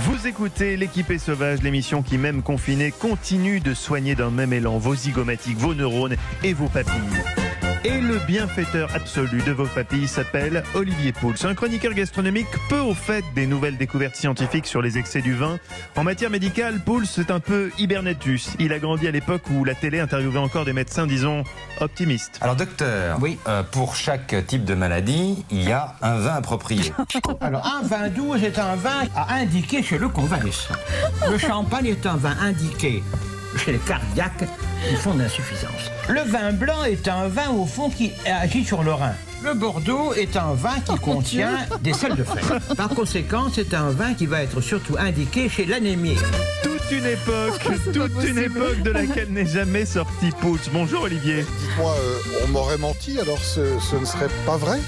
Vous écoutez l'équipe est sauvage, l'émission qui, même confinée, continue de soigner d'un même élan vos zygomatiques, vos neurones et vos papilles. Et le bienfaiteur absolu de vos papilles s'appelle Olivier Pouls, un chroniqueur gastronomique peu au fait des nouvelles découvertes scientifiques sur les excès du vin. En matière médicale, Pouls est un peu hibernatus. Il a grandi à l'époque où la télé interviewait encore des médecins, disons, optimistes. Alors docteur, Oui. pour chaque type de maladie, il y a un vin approprié. Alors, un vin 12 est un vin à indiquer chez le convalescent. Le champagne est un vin indiqué chez les cardiaques qui font d'insuffisance. Le vin blanc est un vin, au fond, qui agit sur le rein. Le Bordeaux est un vin qui contient des sels de fer. Par conséquent, c'est un vin qui va être surtout indiqué chez l'anémie. Toute une époque de laquelle n'est jamais sorti Pouls. Bonjour Olivier. Dites-moi, on m'aurait menti, alors ce ne serait pas vrai?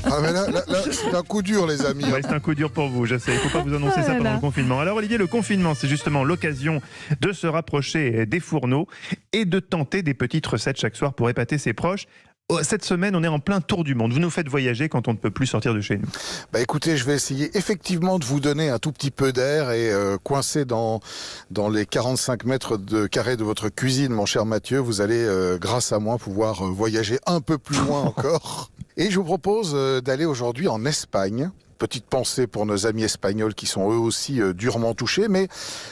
Ah mais là c'est un coup dur, les amis. Ouais, c'est un coup dur pour vous, je sais. Il ne faut pas vous annoncer ça pendant le confinement. Alors Olivier, le confinement, c'est justement l'occasion de se rapprocher des fourneaux et de tenter des petites recettes chaque soir pour épater ses proches. Cette semaine, on est en plein tour du monde. Vous nous faites voyager quand on ne peut plus sortir de chez nous. Bah écoutez, je vais essayer effectivement de vous donner un tout petit peu d'air et coincé dans les 45 mètres de carré de votre cuisine, mon cher Mathieu, vous allez, grâce à moi, pouvoir voyager un peu plus loin encore. Et je vous propose d'aller aujourd'hui en Espagne. Petite pensée pour nos amis espagnols qui sont eux aussi durement touchés, mais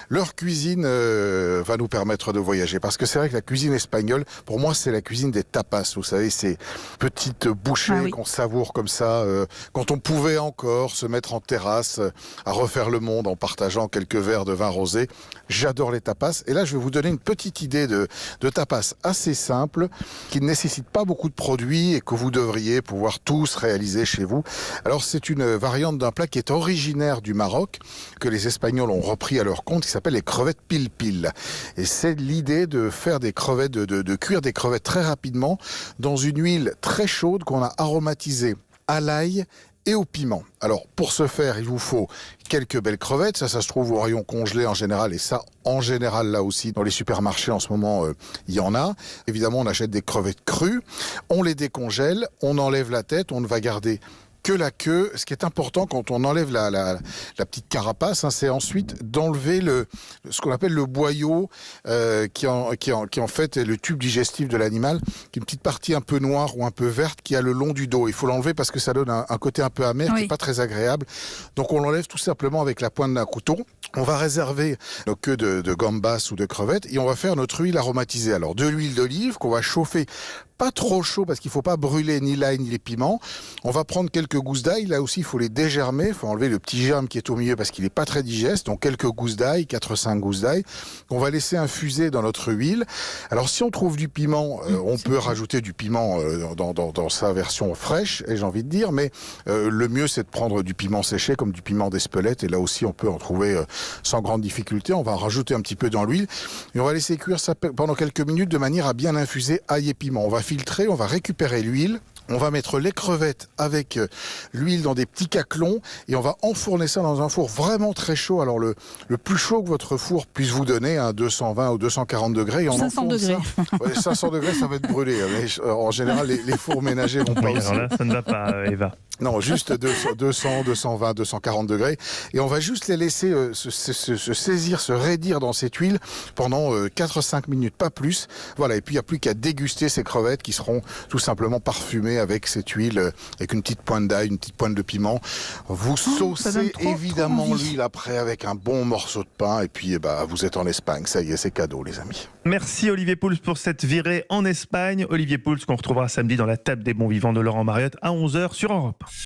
leur cuisine va nous permettre de voyager. Parce que c'est vrai que la cuisine espagnole, pour moi, c'est la cuisine des tapas. Vous savez, ces petites bouchées qu'on savoure comme ça, quand on pouvait encore se mettre en terrasse à refaire le monde en partageant quelques verres de vin rosé. J'adore les tapas. Et là, je vais vous donner une petite idée de tapas assez simple, qui ne nécessite pas beaucoup de produits et que vous devriez pouvoir tous réaliser chez vous. Alors, c'est une variante d'un plat qui est originaire du Maroc, que les Espagnols ont repris à leur compte, qui s'appelle les crevettes pil-pil. Et c'est l'idée de faire des crevettes, de cuire des crevettes très rapidement dans une huile très chaude qu'on a aromatisée à l'ail et au piment. Alors, pour ce faire, il vous faut quelques belles crevettes. Ça se trouve au rayon congelé en général. Et ça, en général, là aussi, dans les supermarchés, en ce moment, il y en a. Évidemment, on achète des crevettes crues. On les décongèle. On enlève la tête. On ne va garder que la queue. Ce qui est important quand on enlève la petite carapace, c'est ensuite d'enlever ce qu'on appelle le boyau, qui en fait est le tube digestif de l'animal, qui est une petite partie un peu noire ou un peu verte qui a le long du dos. Il faut l'enlever parce que ça donne un côté un peu amer qui n'est pas très agréable. Donc on l'enlève tout simplement avec la pointe d'un couteau. On va réserver nos queues de gambas ou de crevettes et on va faire notre huile aromatisée. Alors de l'huile d'olive qu'on va chauffer pas trop chaud parce qu'il ne faut pas brûler ni l'ail ni les piments. On va prendre quelques gousses d'ail. Là aussi, il faut les dégermer. Il faut enlever le petit germe qui est au milieu parce qu'il n'est pas très digeste. Donc quelques gousses d'ail, 4-5 gousses d'ail. On va laisser infuser dans notre huile. Alors si on trouve du piment, on peut rajouter du piment dans sa version fraîche, et j'ai envie de dire. Mais le mieux, c'est de prendre du piment séché comme du piment d'Espelette. Et là aussi, on peut en trouver sans grande difficulté. On va en rajouter un petit peu dans l'huile. Et on va laisser cuire ça pendant quelques minutes de manière à bien infuser ail et piment. On va filtrer, on va récupérer l'huile. On va mettre les crevettes avec l'huile dans des petits caclons et on va enfourner ça dans un four vraiment très chaud. Alors le plus chaud que votre four puisse vous donner, 220 ou 240 degrés. Et on 500 degrés. Ça. Ouais, 500 degrés, ça va être brûlé. Mais en général, les fours ménagers vont pas aussi. Alors là, ça ne va pas, Eva. Non, juste 200, 220, 240 degrés. Et on va juste les laisser se saisir, se raidir dans cette huile pendant 4-5 minutes, pas plus. Voilà, et puis il n'y a plus qu'à déguster ces crevettes qui seront tout simplement parfumées avec cette huile, avec une petite pointe d'ail, une petite pointe de piment. Vous saucez évidemment l'huile après avec un bon morceau de pain. Et puis vous êtes en Espagne, ça y est, c'est cadeau les amis. Merci Olivier Pouls pour cette virée en Espagne. Olivier Pouls qu'on retrouvera samedi dans la table des bons vivants de Laurent Mariotte à 11h sur Europe.